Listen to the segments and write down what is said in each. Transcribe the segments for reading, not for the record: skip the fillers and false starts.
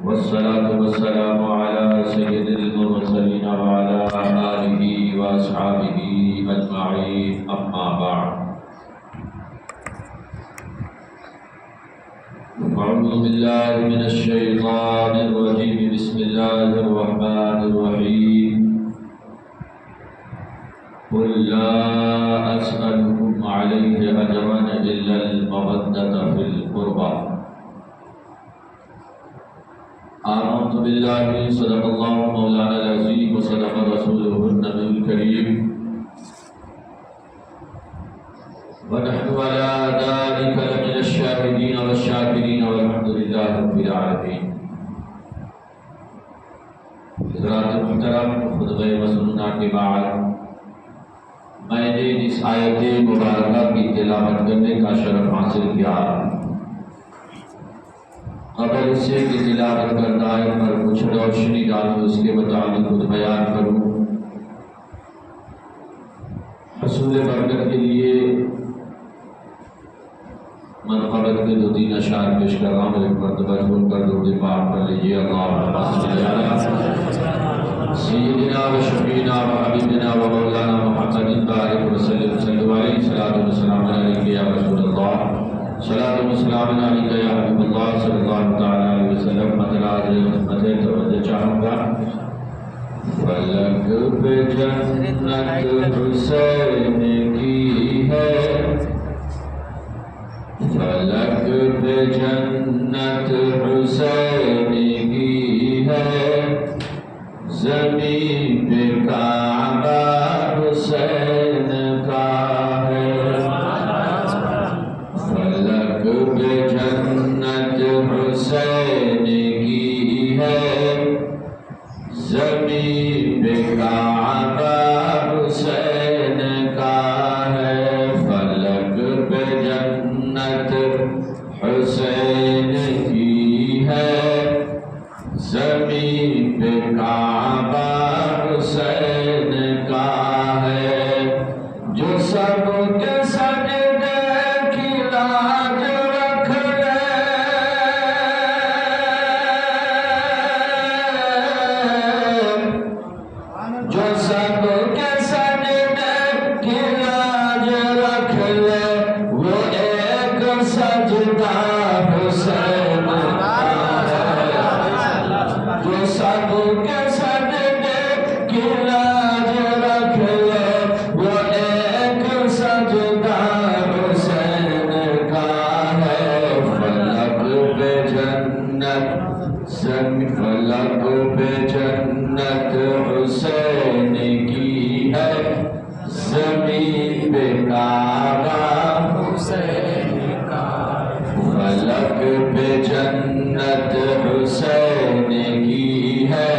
والصلاة والسلام على سيد المرسلين وعلى آله وأصحابه أجمعين أما بعد أعوذ بالله من الشيطان الرجيم بسم الله الرحمن الرحيم قل لا أسألكم عليه أجرا إلا المودة في القربى آمنت بالله صدق الله مولانا العظيم وصدق رسوله النبي الكريم ونحن على ذلك لمن الشاهدين والشاكرين والحمد لله رب العالمين. حضرات محترم، خطبہ مسنونہ کے بعد میں نے اس آیت مبارکہ کی تلاوت کرنے کا شرف حاصل کیا. قبل اس سے کہ تلاوت کردہ آیت پر کچھ روشنی ڈالوں، اس کے متعلق خود بیان کروں. حصول برکت کے لیے منقبت کے 2-3 اشعار پیش کر رہا ہوں. ایک مرتبہ سن کر درود پاک پڑھ لیجیے. اللہم صلی علی سیدنا و شفیعنا و حبیبنا و مولانا محمد بارک وسلم. صلی علیہ الصلوۃ والسلام علیک یا رسول اللہ، صلاۃ و سلام علیک یا حبیب اللہ صلی اللہ تعالی علیہ وسلم. مطلع خدمت توجہ چاہوں گا. فلک پہ جنت حسین کی ہے، فلک پہ جنت حسین کی ہے، زمین پہ کعبہ حسین کا ہے. فلک پہ جنت حسین کی ہے، زمین پہ کعبہ حسین کا ہے. فلک پہ جنت حسین کی ہے، زمین پہ کعبہ حسین کا ہے. جو سب کے سجدے کی لاج رکھ لے، جو سب کے سجدے کی لاج رکھ لے، وہ ایک سجدہ حسین کا ہے. جو سب کے سجدے کی لاج رکھ لے، وہ ایک سجدہ حسین کا ہے. فلک پہ جنت فلک پہ جنت حسین کی ہے، زمین پہ کعبہ حسین کا ہے. فلک پہ جنت حسین کی ہے،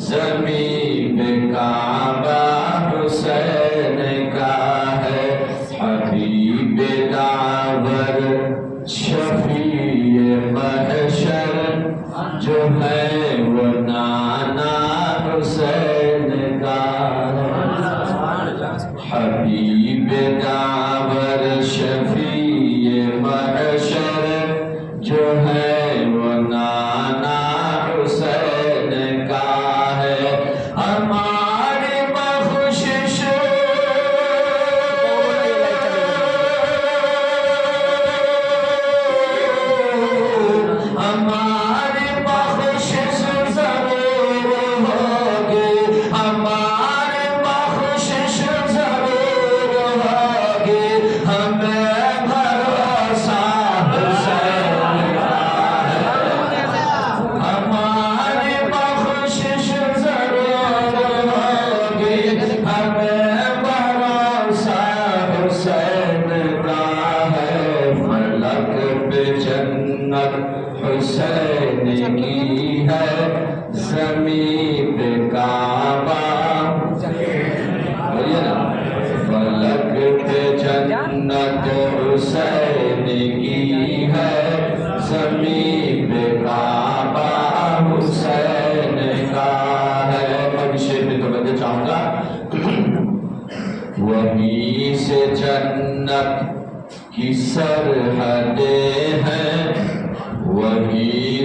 زمین پہ کعبہ حسین کا ہے. حبیب داور شفیع محشر جو ہے وہ نانا حسین کا ہے. حبیب داور شفیع محشر جو ہے وہ نانا حسین کا ہے. ہماری بخشش ہماری بخشش ضرور ہوگی، ہماری بخشش ضرور ہوگی. ہمیں بھروسہ حسین کا ہے. ہماری بخشش ضرور ہوگی، ہمیں بھروسہ حسین کا ہے. فلک پہ جنت حسین کی ہے، زمین پہ کعبہ. فلک پہ جنت حسین کی ہے، زمین پہ کعبہ حسین کا ہے. میں بھی شعر میں توجہ چاہوں گا. وہیں سے جنت کی سرحدیں ہیں،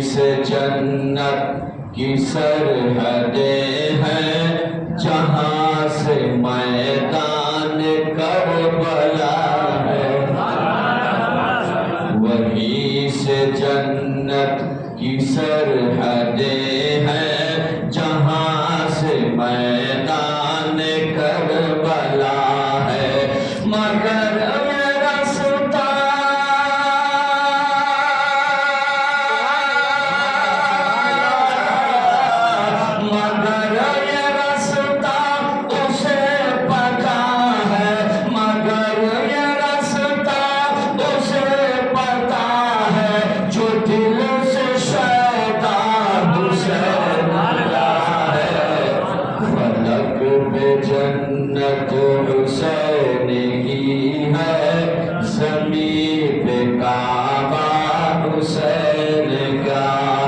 سے جنت کی سرحدیں ہیں، جہاں سے میدان کربلا ہے، وہیں سے جنت کی سرحدیں ہیں، جہاں سے میدان کربلا ہے، مگر جنت حسین کی ہے، زمین پہ کعبہ حسین کا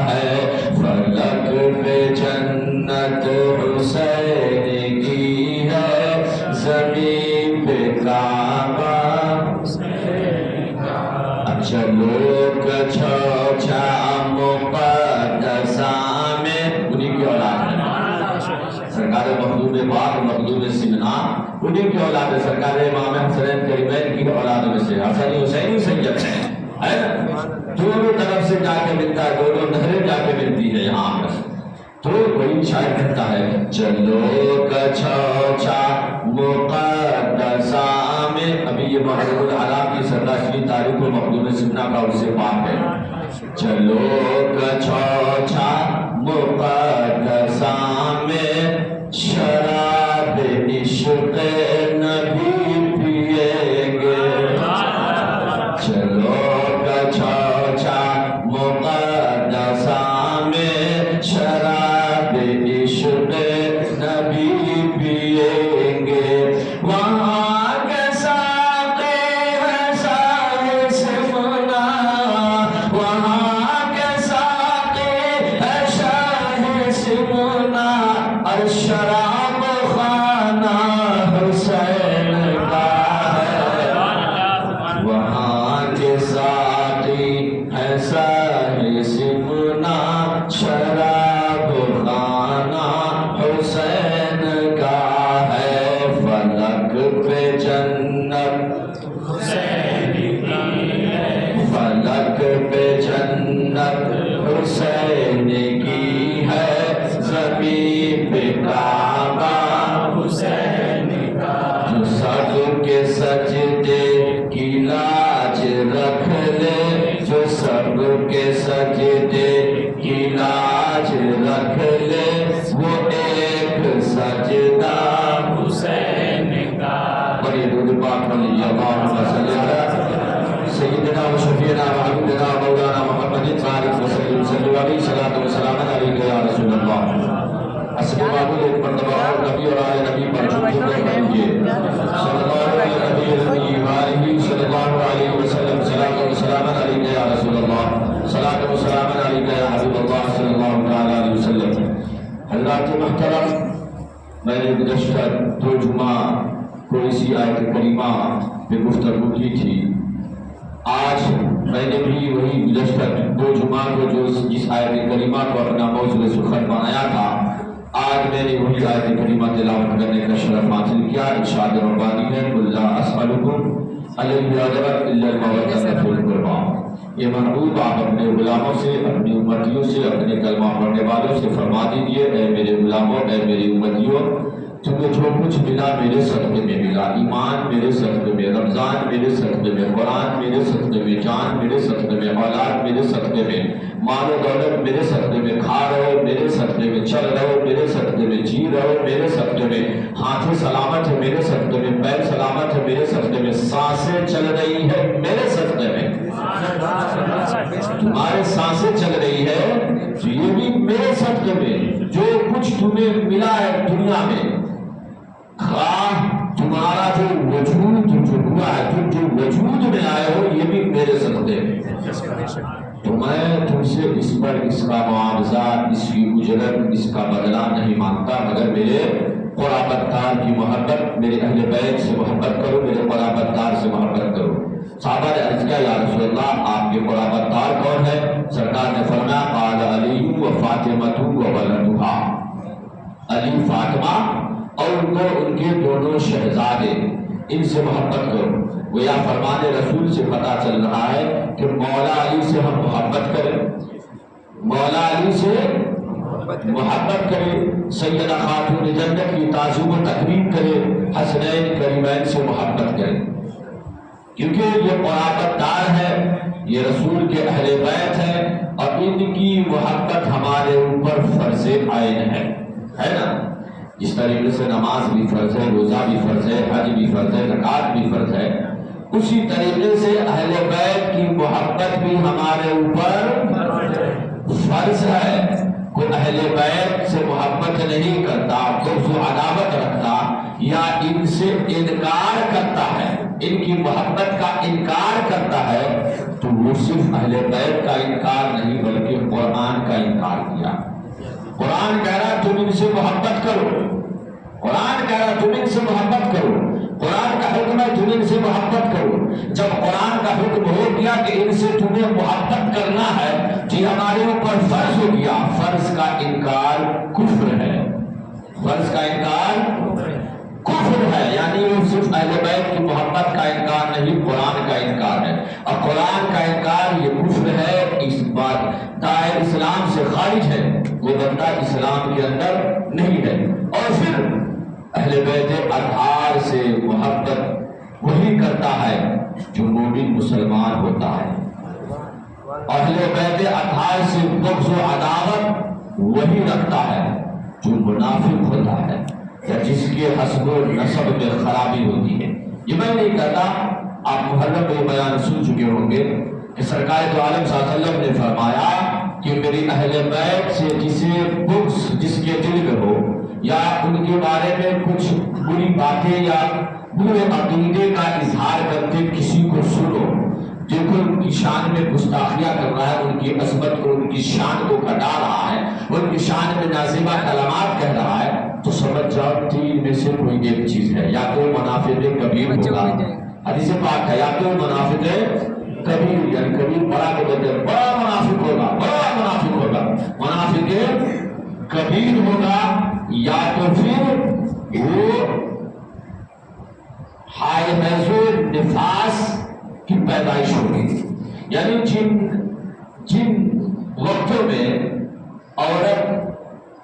ہے، فلک پہ جنت حسین کی ہے، زمین پہ کعبہ حسین کا۔ چلو کچھو چھام مقدسہ میں، انہی کی اولاد ہے سرکار مخدوم پاک مخدوم سمنا، انہی کی اولاد ہے سرکار امام حسین کریمین کی اولاد میں سے حسنی حسینی سید ہے، دونوں طرف سے جا کے ملتا ہے، دونوں نہریں جا کے ملتی ہے یہاں پر۔ تو وہی شاعر کہتا ہے چلو کچھوچا مقدسہ میں، ابھی یہ محرم العرب کی 17ویں تاریخ کو مخدوم سمنا کا عرص پاک ہے، چلو کچھوچا مقدسہ میں شراب عشق نبی پیئیں گے، چلو کچھوچا مقدسہ میں شراب عشق نبی پیئیں گے، وہاں کے ساقی ہے شاہ سمنا، وہاں کے ساقی ہے شاہ سمنا، اور شراب خانہ حسین کا ہے، وہاں کے ساقی ہے شاہ سمنا، شراب خانہ حسین کا ہے، فلک پہ جنت حسین کی ہے، فلک پہ جنت حسین کی ہے، زمین پہ کعبہ حسین کا، جو سب کے سجدے کی لاج رکھ لے، جو سب کے سجدے کی لاج رکھ لے، وہ ایک سجدہ حسین کا۔ بڑی درود پاک پڑھیے، اللہم صلی علی سیدنا و شفیعنا و حبیبنا و مولانا محمد صلی اللہ علیہ وسلم، صلاۃ علیہ یا رسول اللہ۔ اسب معبود ایک مرتبہ اور نبی اور آل نبی پر جھوٹ پڑھیے، صلی اللہ علیہ صلی اللہ علیہ وسلم، صلاۃ و سلام علیہ یا رسول اللہ، صلاۃ و سلام علیہ یا حبیب اللہ صلی اللہ علیہ وسلم۔ حضرات محترم، میں نے گزشتہ 2 جمعہ کو اسی آیت کریمہ پہ گفتگو کی تھی، آج میں نے بھی وہی گزشتہ 2 جمعہ کو جو جس آیت کریمہ کو اپنا موضوع سخن بنایا تھا، آج میں نے وہی آیت کریمہ تلاوت کرنے کا شرف حاصل کیا۔ ارشاد ربانی ہے قل لا اسألکم علیہ اجرا الا المودۃ فی القربى، یہ محبوب آپ اپنے غلاموں سے، اپنی امتیوں سے، اپنے کلمہ پڑھنے والوں سے فرما دیجئے، اے میرے غلاموں، اے میری امتیوں، تمہیں جو کچھ ملا میرے صدقے میں ملا، ایمان میرے صدقے میں، رمضان میرے صدقے میں، قرآن میرے صدقے میں، جان میرے صدقے میں، اولاد میرے صدقے میں، مال و دولت میرے صدقے میں، کھا رہو میرے صدقے میں، چل رہو میرے صدقے میں، جی رہو میرے صدقے میں، ہاتھ سلامت ہے میرے صدقے میں، پیر سلامت ہے میرے صدقے میں، سانسیں چل رہی ہے میرے صدقے میں، تمہارے سانسیں چل رہی ہے تو یہ بھی میرے صدقے میں، جو کچھ تمہیں ملا ہے دنیا میں، خواہ تمہارا جو وجود جو ہوا ہے، تم جو وجود میں آئے ہو، یہ بھی میرے صدقے میں، تو میں تم سے اس پر اس کا معاوضہ، اس کی اجرت، اس کا بدلہ نہیں مانگتا، مگر میرے قرابت دار کی محبت، میرے اہل بیت سے محبت کرو، میرے قرابت دار سے محبت کرو۔ صحابہ نے عرض کیا یا رسول اللہ آپ کے قرابت دار کون ہے؟ سرکار نے فرمایا قال فاطمۃ و ولدھا، علی فاطمہ اور ان کے دونوں شہزادے، ان سے محبت کرو۔ گویا فرمان رسول سے پتہ چل رہا ہے کہ مولا علی سے ہم محبت کریں، مولا علی سے محبت کریں، سیدہ خاتون جنت کی تعظیم و تکریم کریں، حسنین کریمین سے محبت کریں، کیونکہ یہ قرابت دار ہے، یہ رسول کے اہل بیت ہے، اور ان کی محبت ہمارے اوپر فرض عین ہے نا؟ جس طریقے سے نماز بھی فرض ہے، روزہ بھی فرض ہے، حج بھی فرض ہے، زکوٰۃ بھی فرض ہے، اسی طریقے سے اہل بیت کی محبت بھی ہمارے اوپر فرض ہے۔ کوئی اہل بیت سے محبت نہیں کرتا، بغض و عداوت رکھتا یا ان سے انکار کرتا ہے، ان کی محبت کا انکار کرتا ہے، تو وہ صرف اہل بیت کا انکار نہیں بلکہ قرآن کا انکار کیا۔ قرآن کہہ رہا تم ان سے محبت کرو، قرآن کہہ رہا تم ان سے محبت کرو، قرآن کا حکم ہے تم ان سے محبت کرو۔ جب قرآن کا حکم ہو گیا کہ ان سے تمہیں محبت کرنا ہے تو یہ ہمارے اوپر فرض ہو گیا۔ فرض کا انکار کفر ہے، فرض کا انکار کفر ہے، یعنی وہ صرف اہل بیت کی محبت کا انکار نہیں، قرآن کا انکار ہے، اور قرآن کا انکار یہ کفر ہے، اس بات دائر اسلام سے خارج ہے، وہ بندہ اسلام کے اندر نہیں ہے۔ اور پھر اہل بیت اطہار سے محبت وہی کرتا ہے جو مومن مسلمان ہوتا ہے، اہل بیت اطہار سے بغض و عداوت وہی رکھتا ہے جو منافق ہوتا ہے یا جس کے حسب و نسب میں خرابی ہوتی ہے۔ یہ میں نہیں کہتا، آپ محرم میں بیان سن چکے ہوں گے کہ سرکار دو عالم صلی اللہ علیہ وسلم نے فرمایا کہ میری اہل بیت سے جسے بغض جس کے دل میں ہو یا ان کے بارے میں کچھ بری باتیں یا برے عقیدے کا اظہار کرتے کسی کو سنو، دیکھو ان کی شان میں گستاخیاں کر رہا ہے، ان کی عظمت کو، ان کی شان کو گھٹا رہا ہے، ان کی شان میں نازیبہ کلمات کہہ رہا ہے، تو سمجھ جاؤ تین میں سے کوئی ایک چیز ہے، یا تو منافق کبیر ہوگا، حدیث پاک ہے، یا تو منافق کبیر یعنی کبیر بڑا کو کہتے ہیں، بڑا منافق ہوگا، بڑا منافق ہوگا، منافق کبیر ہوگا، یا تو پھر وہ حیض و نفاس کی پیدائش ہوگی، یعنی جن وقتوں میں عورت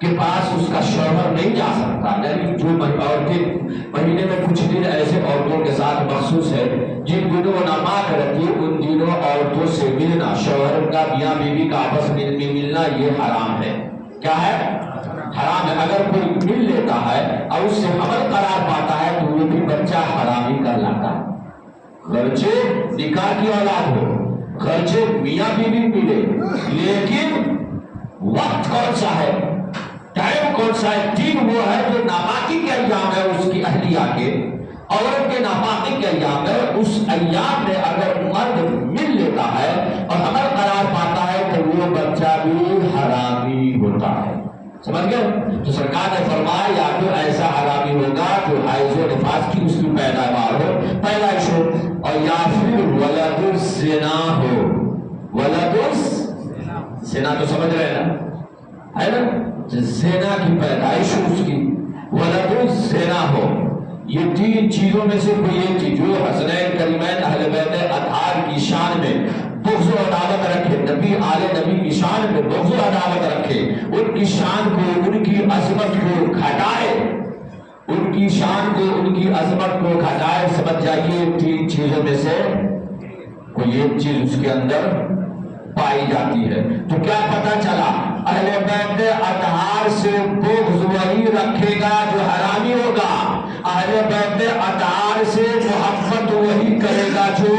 کے پاس اس کا شوہر نہیں جا سکتا، یعنی جو عورتیں مہینے میں کچھ دن ایسے عورتوں کے ساتھ مخصوص ہے جن دنوں ناپاک رہتی ہے، ان دنوں عورتوں سے ملنا، شوہر کا میاں بیوی کا آپس میں ملنا یہ حرام ہے۔ کیا ہے؟ حرام ہے۔ اگر کوئی مل لیتا ہے اور اس سے حمل قرار پاتا ہے تو وہ بھی بچہ حرامی کہلاتا ہے، گرچہ نکاح کی اولاد ہو، گرچہ میاں بیوی ملے، لیکن وقت کون سا ہے، ٹائم کون سا ہے؟ دن وہ ہے جو ناپاکی کے ایام ہے اس کی اہلیہ کے، عورت کے ناپاکی کے ایام ہے، اس ایام میں اگر مرد مل لیتا ہے اور حمل قرار پاتا ہے تو وہ بچہ بھی حرامی ہوتا ہے۔ سمجھ گئے؟ تو سرکار نے فرمایا یا تو ایسا حرامی ہوگا جو حیض و نفاس کی اس کی پیداوار ہو، پیدائش ہو، اور یا پھر ولد الزنا ہو۔ ولد الزنا تو سمجھ رہے ہیں نا، ہے نا؟ زنا کی پیدائش ہو اس کی، ولد الزنا ہو۔ یہ تین چیزوں میں سے کوئی ایک چیز جو حسنین کریمین اہل بیت اطہار کی شان میں بغض و عداوت رکھے، نبی آل نبی کی شان میں بغض و عداوت رکھے، ان کی شان کو، ان کی عظمت کو گھٹائے، ان کی شان کو، ان کی عظمت کو گھٹائے، سمجھ جائیے تین چیزوں میں سے کوئی ایک چیز اس کے اندر پائی جاتی ہے۔ تو کیا پتہ چلا؟ اہل بیت اطہار سے بغض وہی رکھے گا جو حرامی ہوگا، اہل بیت اطہار سے محبت وہی کرے گا جو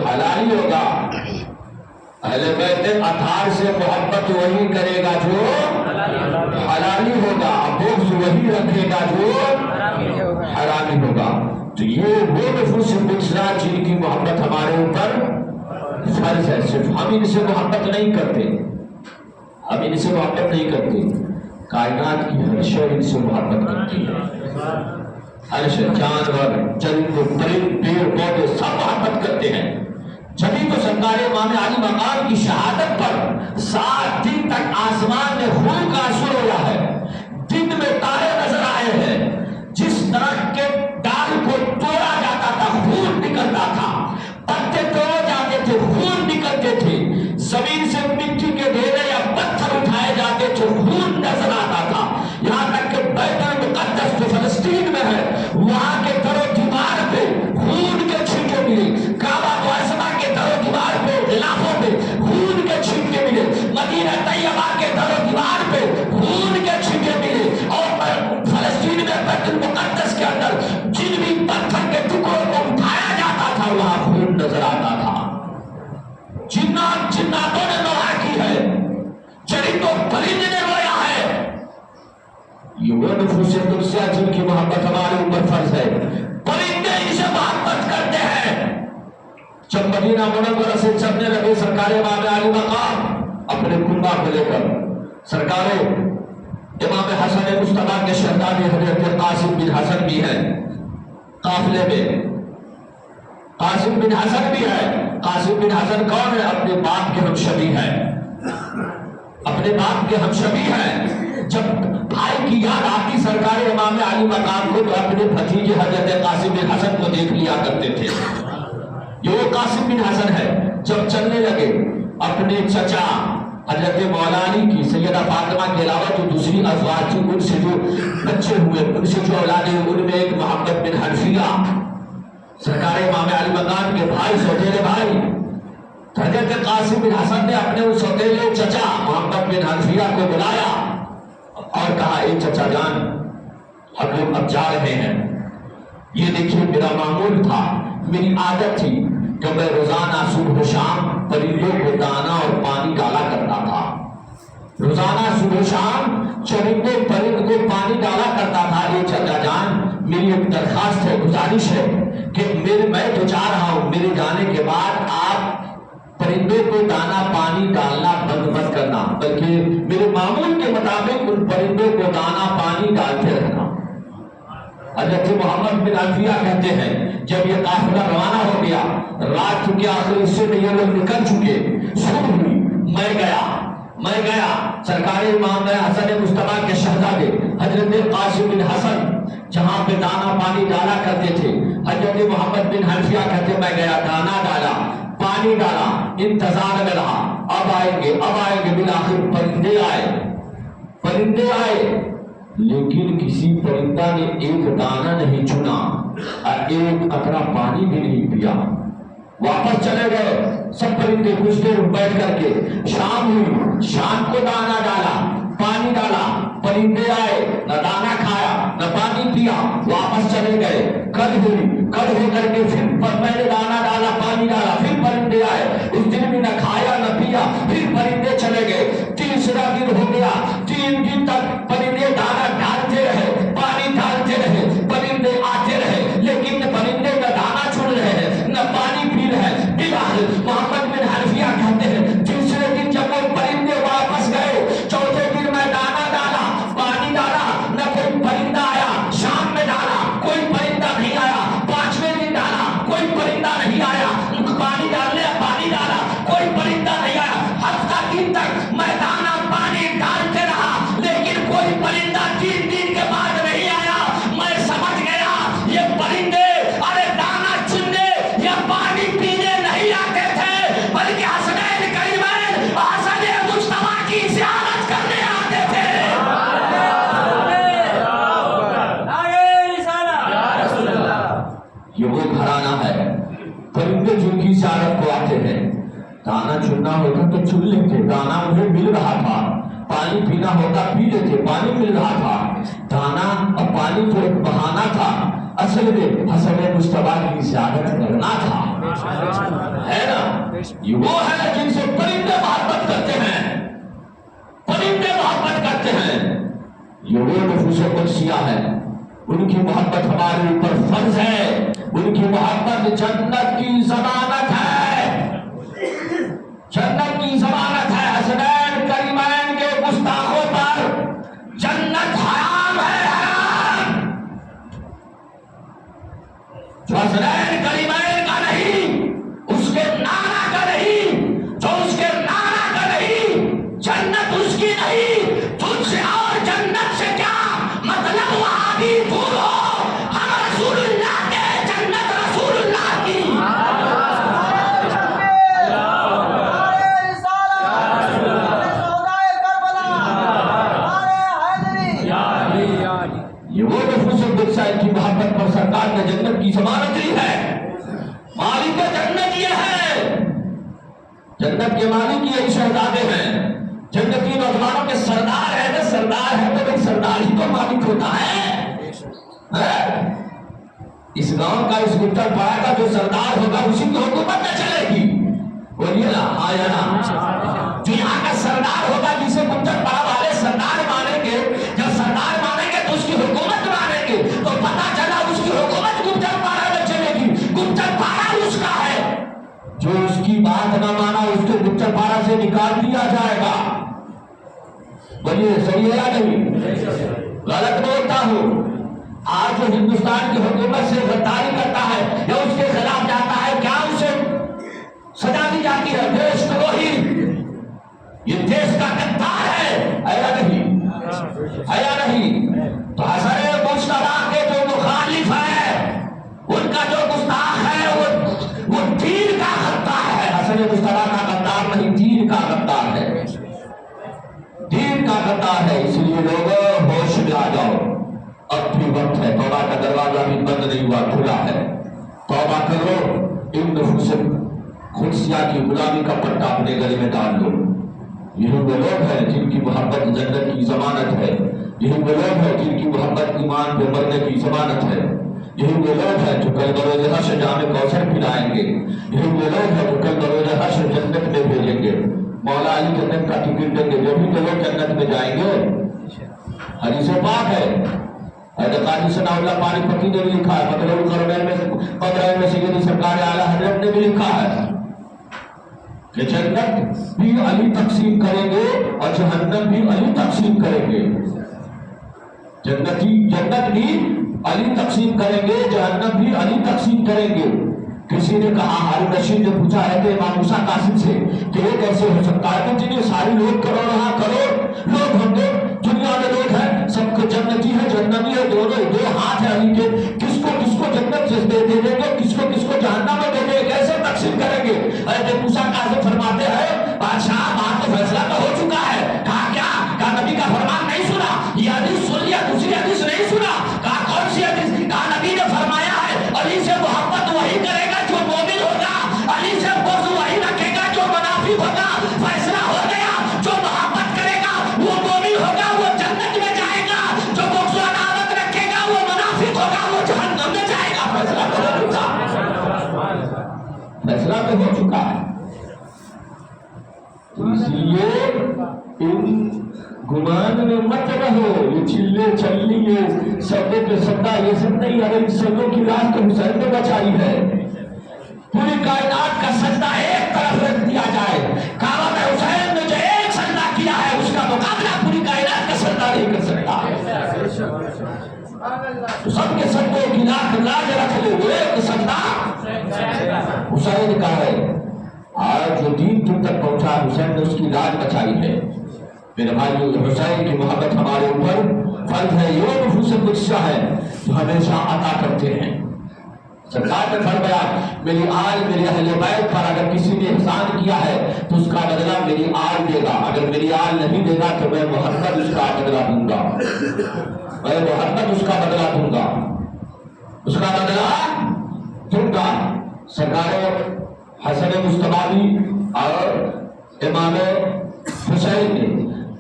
حلالی ہوگا، اہل بیت اطہار سے محبت وہی کرے گا جو حلالی ہوگا، بغض وہی رکھے گا جو حرامی ہوگا۔ تو یہ وہ نفوس بچنا جن کی محبت ہمارے اوپر فرض ہے، صرف ہم ان سے محبت نہیں کرتے، ہم ان سے محبت نہیں کرتے، کائنات کی ہر شے ان سے محبت کرتی ہے، ہر شے، جانور، چرند، پرند، پیڑ پودے سب محبت کرتے ہیں۔ جبھی تو سرکار امام علی مقام کی شہادت پر 7 دن تک آسمان میں خون کا اثر ہوا ہے، دن میں تارے نظر آئے ہیں، جس درخت کے ڈال کو توڑا جاتا تھا خون نکلتا تھا، پتے توڑے جاتے تھے خون نکلتے تھے، زمین سے مٹی کے ڈھیرے یا پتھر اٹھائے جاتے تھے خون نظر آتا تھا، یہاں تک کہ بیت المقدس جو فلسطین میں ہے وہاں کے در و دیوار پہ خون کے چھینٹے ملے، کعبہ معظمہ کے در و دیوار پہ غلافوں پہ خون کے چھینٹے ملے، مدینہ طیبہ کے در و دیوار پہ خون کے چھینٹے ملے، اور فلسطین میں بیت المقدس کے اندر جن بھی پتھر کے ٹکڑوں کو اٹھایا جاتا تھا وہاں خون نظر آتا تھا۔ جناتوں نے نوحہ کی ہے، چرندوں پرندے نے رویا ہے، یہ وہ نفوس قدسیہ جن کی محبت ہمارے اوپر فرض ہے، پرندے ان سے محبت کرتے ہیں۔ جب مدینہ منورہ سے چلنے لگے سرکار امام علی مقام اپنے کنبہ کو لے کر، سرکار امام حسن مصطفیٰ کے شہزادے حضرت قاسم بن حسن بھی ہیں قافلے میں، قاسم بن حسن بھی ہے۔ قاسم بن حسن کون ہے؟ اپنے باپ کے ہم شبی ہیں، اپنے باپ کے ہم شبی ہیں۔ جب بھائی کی یاد آتی سرکار امام علی مقام کو تو اپنے بھتیجے حضرت قاسم بن حسن کو دیکھ لیا کرتے تھے، یہ وہ قاسم بن حسن ہے۔ جب چلنے لگے اپنے چچا حضرت مولا علی کی سیدہ فاطمہ کے علاوہ جو دوسری ازواج تھی ان سے جو بچے ہوئے، ان سے جو اولادیں، ان میں ایک محمد بن حنفیہ، سرکار امام علی مقام کے بھائی، سوتیلے بھائی، حضرت قاسم بن حسن نے اپنے اس سوتیلے چچا محمد بن حنفیہ کو بلایا اور کہا اے چچا جان ہم لوگ اب جا رہے ہیں، یہ دیکھیے میرا معمول تھا، میری عادت تھی کہ میں روزانہ صبح و شام پرندوں کو دانا اور پانی ڈالا کرتا تھا، روزانہ صبح و شام چرندوں پرند کو پانی ڈالا کرتا تھا۔ اے چچا جان میری ایک درخواست ہے، گزارش ہے کہ میں تو جا رہا ہوں، میرے جانے کے بعد آپ پرندوں کو دانا پانی ڈالنا بند مت کرنا، بلکہ میرے معمول کے مطابق ان پرندوں کو دانا پانی ڈالتے رہنا۔ حضرت محمد بن حنفیہ کہتے ہیں جب یہ قافلہ روانہ ہو گیا، رات کے آخری حصے میں یہ لوگ نکل چکے، صبح ہوئی، میں گیا سرکار امام حسن مصطفیٰ کے شہزادے حضرت قاسم بن حسن جہاں پہ دانا پانی ڈالا کرتے تھے، حضرت محمد بن حنفیہ کہتے میں گیا، دانا ڈالا، پانی ڈالا، انتظار میں رہا، اب آئیں گے بالآخر پرندے آئے، لیکن کسی پرندہ نے ایک دانہ نہیں چنا اور ایک قطرہ پانی بھی نہیں پیا، واپس چلے گئے سب پرندے کچھ دیر بیٹھ کر کے۔ شام ہوئی، شام کو دانا ڈالا، پانی ڈالا، پرندے آئے، نہ دانا کھایا نہ پانی پیا، واپس چلے گئے۔ کل ہو کر کے پھر میں نے دانا ڈالا، پانی ڈالا، پھر پرندے آئے، اس دن بھی نہ کھایا نہ پیا، پھر پرندے چلے گئے۔ تیسرا دن ہو گیا، 3 دن تک پرندے دانا ڈالتے رہے، پانی ڈالتے رہے، پرندے آتے رہے، لیکن پرندے نہ دانا چھوڑ رہے ہیں نہ پانی پی رہے ہیں۔ محمد بن حنفیہ کہتے ہیں تیسرے دن جب وہ پرندے واپس گئے، چوتھے دن میں دانا ڈالا، پانی ڈالا، نہ کوئی پرندہ آیا، شام میں ڈالا کوئی پرندہ نہیں آیا، 5ویں دن ڈالا کوئی پرندہ نہیں آیا، پانی ڈالا کوئی پرندہ نہیں آیا، ہفتہ دن تک میں دانا پانی ڈالتے رہا لیکن کوئی پرندہ 3 دن کے بعد نہیں آیا۔ میں سمجھ گیا یہ پرندے ارے دانا چننے یا پانی پینے نہیں آتے تھے، بلکہ حسنین کریمین حسن مصطفیٰ کی زیارت کرنے آتے تھے۔ یہ وہ گھرانہ ہے، پرندے جن کی زیارت کو آتے ہیں۔ دانا چننا ہوتا تو چن لیتے، دانا مجھے مل رہا تھا، پانی پینا ہوتا پی لیتے، پانی مل رہا تھا، دانا اور پانی تو ایک بہانہ تھا، اصل میں حسن مصطفیٰ کی زیارت کرنا تھا، ہے نا؟ یہ وہ ہے جن سے پرندے محبت کرتے ہیں، پرندے محبت کرتے ہیں، یہ وہ نفوس قدسیہ ہے، ان کی محبت ہمارے اوپر فرض ہے، ان کی محبت جنت کی ضمانت ہے، جنت کی ضمانت ہے۔ حسنین کریمین کے گستاخوں پر جنت حرام ہے، حرام، جو حسنین کریمین کا نہیں، اس کے نانا کا نہیں، جو اس کے نانا کا نہیں، جنت کے مالک یہی شہزادے ہیں، جنتی نوجوانوں کے سردار ہے نا، سردار ہے تو بھائی سردار ہی تو مالک ہوتا ہے۔ اس گاؤں کا اس گٹر پڑا کا جو سردار ہوگا اسی کی حکومت میں چلے گی، بولیے نا ہاں یا نا؟ جو یہاں کا سردار ہوگا جسے گٹر پڑا والے سردار مانیں گے، جب سردار مانیں گے تو اس کی حکومت مانیں گے، تو پتا چلا اس کی حکومت گٹر پڑا میں چلے گی، گٹر پڑا اس کا ہے، جو اس کی بات نہ مانا اس کو گٹر پڑا سے نکال دیا جائے گا۔ بولیے صحیح ہے یا نہیں؟ غلط بولتا ہوں؟ آج جو ہندوستان کی حکومت سے غداری کرتا ہے یا اس کے خلاف جاتا ہے، کیا اسے سزا دی جاتی ہے؟ دیش دروہی، یہ دیش کا غدار ہے یا نہیں؟ ہے یا نہیں؟ تو حسن مشتبہ کے جو مخالف ہے، ان کا جو گستاخ ہے وہ دین کا غدار ہے۔ حسن مشتبہ کا غدار نہیں، دین کا غدار ہے، دین کا غدار ہے۔ اس لیے لوگوں ہوش میں آ جاؤ، اب بھی وقت ہے، توبہ کا دروازہ بھی بند نہیں ہوا، کھلا ہے، توبہ کرو، ان نفوس خدشیہ کی غلامی کا پٹا اپنے گلے میں ڈال لو۔ یہی وہ لوگ ہیں جن کی محبت جنت کی ضمانت ہے، یہی وہ لوگ ہیں جن کی محبت ایمان پہ مرنے کی ضمانت ہے، یہی وہ لوگ ہیں جو کل بروز حشر جام کوثر پلائیں گے، یہی وہ لوگ ہیں جو کل بروز حشر جنت میں بھیجیں گے، مولا علی جنت کا ٹکٹ دیں گے، جو بھی لوگ جنت میں جائیں گے۔ حدیث پاک ہے، حضرت قاضی ثناء اللہ پانی پتی نے بھی لکھا ہے، مطلب قبرین میں سیدی سرکار اعلیٰ حضرت نے بھی لکھا ہے کہ جنت بھی علی تقسیم کریں گے اور جہنم بھی علی تقسیم کریں گے۔ جنت بھی علی تقسیم کریں گے، جہنم بھی علی تقسیم کریں گے۔ کسی نے کہا، ہارون رشید نے پوچھا ہے کہ امام موسیٰ قاسم سے کہ یہ کیسے ہو سکتا ہے کہ جنہیں سارے لوگ کروڑ لوگ ہوں گے، دنیا میں لوگ ہیں، سب کو جنتی ہے جہنمی ہے، دونوں دو ہاتھ ہیں علی کے، کس کو جنت سے دے دیں گے، کس کو جہنم میں دے دیں گے، کیسے تقسیم کریں گے؟ حضرت موسیٰ قاسم فرماتے ہیں، بادشاہ بات تو فیصلہ تو ہو چکا ہے۔ کہا کیا؟ کہا نبی کا فرمان نہیں سنا، یہ حدیث سن لیا، دوسری حدیث نہیں سنا۔ کہا کون سی حدیث؟ کہا نبی نے فرمایا ہے علی سے محبت وہی کرے گا جو مومن ہوگا، علی سے بغض وہی رکھے گا جو منافق ہوگا۔ فیصلہ ہو گیا، جو محبت کرے گا وہ مومن ہوگا، وہ جنت میں جائے گا، جو بغض و عداوت رکھے گا وہ منافق ہوگا، وہ جہنم میں جائے گا۔ فیصلہ ہو چکا، فیصلہ تو ہو چکا ہے۔ تو اس لیے ان گمان میں مت رہو، یہ چلے چلنی ہے سبے پہ سدا، یہ سب نہیں، اگر ان سبوں کی لاش تو حسین نے بچائی ہے۔ پوری کائنات کا سجدہ ایک طرف رکھ دیا جائے، کعبہ میں حسین نے جو ایک سجدہ کیا ہے اس کا مقابلہ پوری کائنات کا سجدہ نہیں کر سکتا۔ تو سب کے سجدوں کی لاج رکھ لے، وہ ایک سجدہ حسین کا ہے۔ آج جو دین تم تک پہنچا حسین نے اس کی لاج بچائی ہے۔ میرے بھائیو، حسین کی محبت ہمارے اوپر فرض ہے، یہ نفوس قدسیہ ہے جو ہمیشہ عطا کرتے ہیں۔ سرکار نے فرمایا، میری آل میرے اہل بیت پر اگر کسی نے احسان کیا ہے تو اس کا بدلہ میری آل دے گا، اگر میری آل نہیں دے گا تو میں محمد اس کا بدلہ دوں گا، میں محمد اس کا بدلہ دوں گا، اس کا بدلہ دوں گا۔ سرکار حسن مصطفی اور امام حسین نے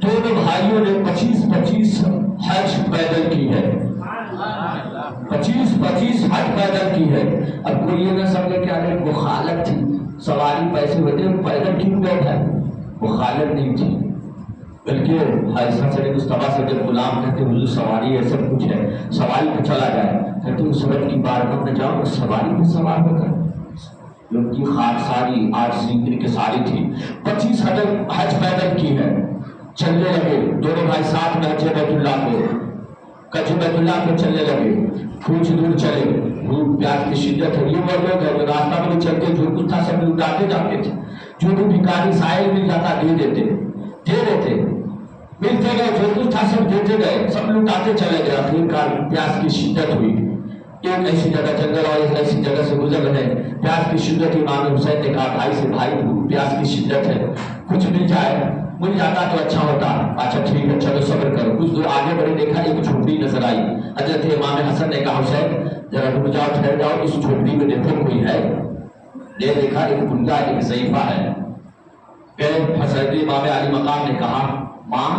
دونوں بھائیوں نے 25 حج پیدل کی ہے، 25 حج پیدل کی ہے۔ اب کوئی یہ نہ سمجھے کہ اگر وہ خالق تھی، سواری پیسے ہوتے ہیں، پیدل کیوں گئے تھے؟ وہ خالق نہیں تھی، بلکہ حسن مصطفیٰ سے جب غلام کہتے حضور سواری ہے سب کچھ ہے، سواری پہ چلا جائے، کہتے اس رب کی بارگاہ میں جاؤ سواری پہ سوار ہو کر، ان کی خاک ساری 8 سینگر کی ساری تھی۔ 25 حج پیدل کی ہے، چلنے لگے دونوں بھائی ساتھ میں حج بیت اللہ پہ، کچھ بیت اللہ پہ چلنے لگے، کچھ دور چلے، بھوک پیاس کی شدت ہے، یہ وہ لوگ ہیں جو راستہ میں چلتے جو کچھ تھا سب لوٹاتے جاتے تھے، جو بھی بھکاری سائل مل جاتا دے دیتے، ملتے گئے، جو کچھ تھا سب دیتے گئے، سب لوٹاتے چلے گئے۔ آخرکار پیاس کی شدت ہوئی، ایک ایسی جگہ جنگل اور ایک ایسی جگہ سے گزر رہے، پیاس کی شدت، امام حسین نے کہا بھائی سے، بھائی پیاس کی شدت ہے، کچھ مل جاتا تو اچھا ہوتا، اچھا ٹھیک ہے چلو صبر کرو۔ کچھ دور آگے بڑھے، دیکھا ایک جھوپڑی نظر آئی، حضرت امام حسن نے کہا حسین ذرا رک جاؤ، ٹھہر جاؤ، اس جھوپڑی میں دیکھو کوئی ہے۔ دیکھا ایک بنگا ایک ضعیفہ ہے، کہ حضرت امام علی مقام نے کہا ماں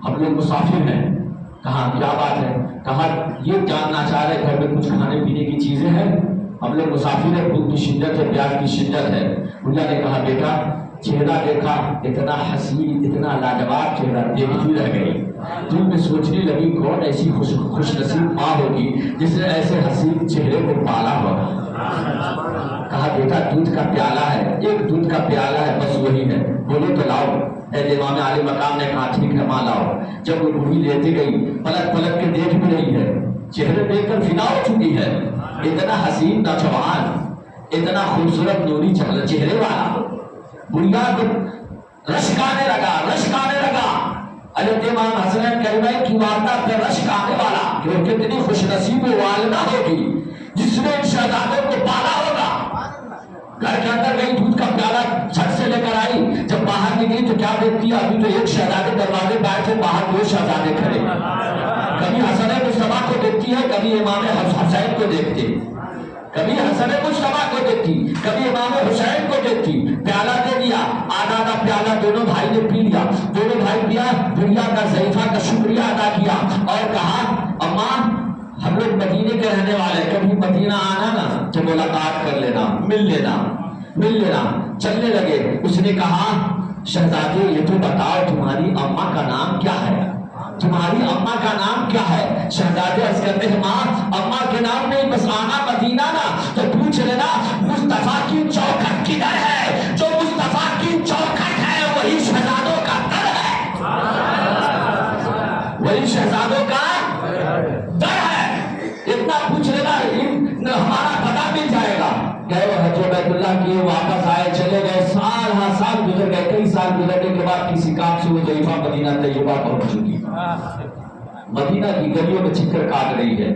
ہم لوگ مسافر ہیں. کہا کیا بات ہے؟ کہا یہ جاننا چاہ رہے گھر میں کچھ کھانے پینے کی چیزیں ہیں, ہم لوگ مسافر ہیں, بھوک کی شدت ہے, پیاس کی شدت ہے. بڑھیا نے کہا بیٹا چہرہ دیکھا اتنا حسین اتنا لاجواب چہرہ, دیکھتی رہ گئی. دل میں سوچنے لگی کون ایسی خوش نصیب ماں ہوگی جس نے ایسے حسین چہرے کو پالا ہوگا. کہا بیٹا دودھ کا پیالہ ہے, ایک دودھ کا پیالہ ہے بس وہی ہے, بولے تو لاؤ. امام علی مقام نے کہا ٹھیک ہے ماں لاؤ. جب وہ بوڑھی لیتی گئی پلٹ پلٹ کے دیکھ بھی رہی ہے, چہرے دیکھ کر فدا ہو چکی ہے. اتنا حسین نوجوان, اتنا خوبصورت نوری چہرے والا. بڑھیا رشک آنے لگا. حضرت امام حسنین کریمہ کی والدہ پہ رشک آنے والا کہ وہ کتنی خوش نصیب والدہ ہوگی جس نے ان شہزادوں کو پالا ہوگا. گھر کے اندر گئی, دودھ کا پیالہ چھت سے لے کر آئی. جب باہر نکلی تو کیا دیکھتی ہے, ابھی تو ایک شہزادے دروازے پہ تھے, باہر دو شہزادے کھڑے. کبھی حسن مصطفیٰ کو دیکھتی ہے, کبھی امام حسین کو دیکھتی, کبھی حسن مصطفیٰ کو دیکھتی, کبھی امام حسین کو دیکھتی. پیالہ دے دیا, آدھا آدھا پیالہ دونوں بھائی نے پی لیا. دونوں بھائی پیا, دنیا کا ضعیفہ کا شکریہ ادا کیا اور کہا اماں ہم لوگ مدینے کے رہنے والے, کبھی مدینہ آنا نا تو ملاقات کر لینا, مل لینا. چلنے لگے. اس نے کہا شہزادے یہ تو بتاؤ تمہاری اماں کا نام کیا ہے, تمہاری اماں کا نام کیا ہے؟ شہزادے عرض کرتے ہیں ماں اماں کے نام نہیں, بس آنا مدینہ نا تو پوچھ لینا مصطفیٰ کی چوکھٹ کدھر ہے. جو مصطفیٰ کی چوکھٹ ہے وہی شہزادوں کا در ہے, وہی شہزادوں کا در ہے. اتنا پوچھ لینا ہمارا پتہ مل جائے گا. گئے وہ حج بیت اللہ کیے, واپس آئے, چلے گئے. سال گزر گئے, کئی سال گزرنے کے بعد کسی کام سے وہ ضعیفہ مدینہ طیبہ پہنچ چکی. مدینہ کی گلیوں میں چکر کاٹ رہی ہے.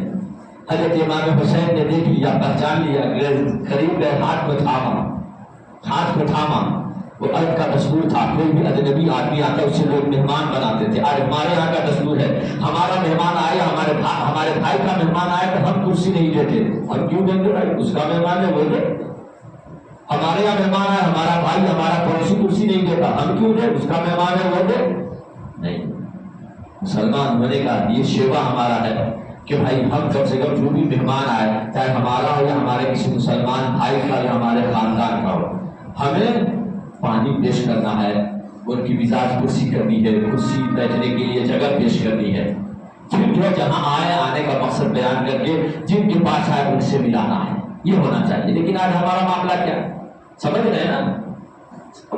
حضرت امام حسین نے دیکھ لیا, پہچان لیا, قریب گئے, ہاتھ کو تھاما. وہ عرب کا دستور تھا, کوئی بھی اجنبی آدمی آتا اسے لوگ مہمان بناتے تھے. آج ہمارے یہاں کا دستور ہے, ہمارا مہمان آیا, ہمارے بھائی کا مہمان آیا تو ہم کرسی نہیں دیتے. اور کیوں دیں گے بھائی, اس کا مہمان ہے وہ دے. ہمارے یہاں مہمان آیا, ہمارا بھائی ہمارا پڑوسی کرسی نہیں دیتا, ہم کیوں دیں, اس کا مہمان ہے وہ دے. نہیں, مسلمان ہونے کا یہ شیوا ہمارا ہے کہ بھائی ہم کم سے کم جو بھی مہمان آئے, چاہے ہمارا ہو یا ہمارے کسی مسلمان بھائی کا یا ہمارے خاندان کا ہو, ہمیں پانی پیش کرنا ہے, ان کی مزاج کرسی کرنی ہے, کرسی بیٹھنے کے لیے جگہ پیش کرنی ہے. پھر جو جہاں آنے کا مقصد بیان کر کے جن کے پاس آئے ان سے ملانا ہے, یہ ہونا چاہیے. لیکن آج ہمارا معاملہ کیا ہے سمجھ رہے ہیں نا.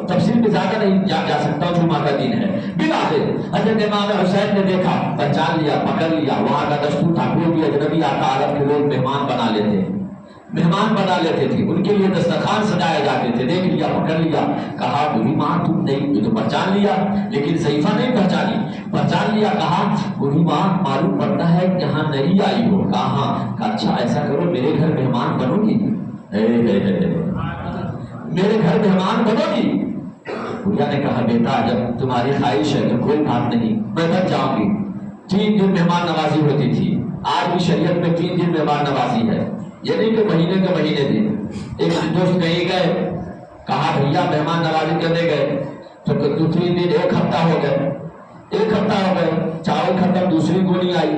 تفصیل میں زیادہ نہیں جا سکتا, جمعہ کا دن ہے. بلاخر حضرت امام حسین نے دیکھا, پہچان لیا, پکڑ لیا. وہاں کا دستور تھا کوئی بھی اجنبی آتا عرب کے لوگ مہمان بنا لیتے تھے, ان کے لیے دسترخوان سجائے جاتے تھے. دیکھ لیا, پکڑ لیا, کہا بوڑھی ماں تم نہیں, یہ تو پہچان لیا لیکن ضعیفہ نہیں پہچان لیا. کہا بوڑھی ماں معلوم پڑتا ہے یہاں نہیں آئی ہو. کہا ہاں. کہا اچھا ایسا کرو میرے گھر مہمان بنو گی, میرے گھر مہمان بنو گی. بڑھیا نے کہا بیٹا جب تمہاری خواہش ہے تو کوئی بات نہیں, میں بچ جاؤں گی. 3 دن مہمان نوازی ہوتی تھی. آج بھی شریعت میں 3 دن مہمان نوازی ہے, یہ نہیں کہ مہینے کے مہینے دن. ایک دوست کہیں گئے, کہا بھیا مہمان نوازی کرنے گئے تو 2-3 دن, ایک ہفتہ ہو گئے, چاول ختم, دوسری گولی آئی.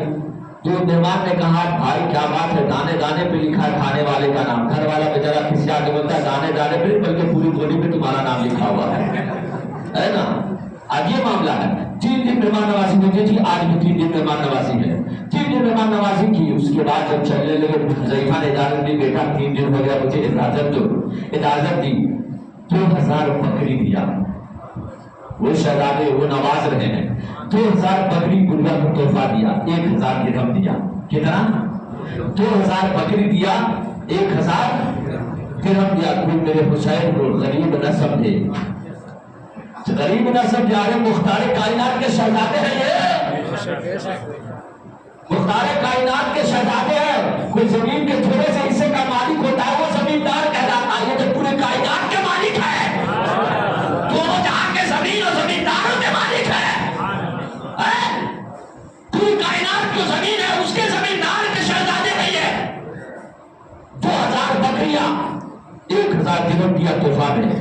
تو مہمان نے کہا بھائی کیا بات ہے, دانے دانے پہ لکھا ہے کھانے والے کا نام. گھر والا بیچارہ کسی آگے بولتا ہے دانے دانے پہ بلکہ پوری گولی پہ تمہارا نام لکھا ہوا ہے نا. آج یہ معاملہ ہے. 3 دن مہمان نوازی ہوتی تھی, آج بھی 3 دن مہمان نوازی ہے. 3 دن مہمان نوازی کی. اس کے بعد جب چلنے لگے ضعیفہ نے اجازت دی, بیٹا 3 دن ہو گیا مجھے اجازت دی. 2000 بکری دیا. وہ شہزادے وہ نواز رہے ہیں. 2000 بکری بڑھیا کو تحفہ دیا, 1000 درہم دیا. کتنا؟ 2000 بکری دیا, 1000 درہم دیا. کوئی میرے حسین کو غریب نہ سمجھے, غریب نہ سمجھا رہے, مختار کائنات کے شہزادے ہیں. یہ مختار کائنات کے شہزادے ہیں. کوئی زمین کے تھوڑے سے حصے کا مالک ہوتا ہے وہ زمیندار کہلاتا ہے. یہ تو پورے کائنات کے مالک ہے, دونوں جہاں کے زمین اور زمینداروں کے مالک ہے. پوری کائنات جو زمین ہے اس کے زمیندار کے شہزادے ہیں. یہ 2000 بکریاں, 1000 درہم دیا تحفہ میں.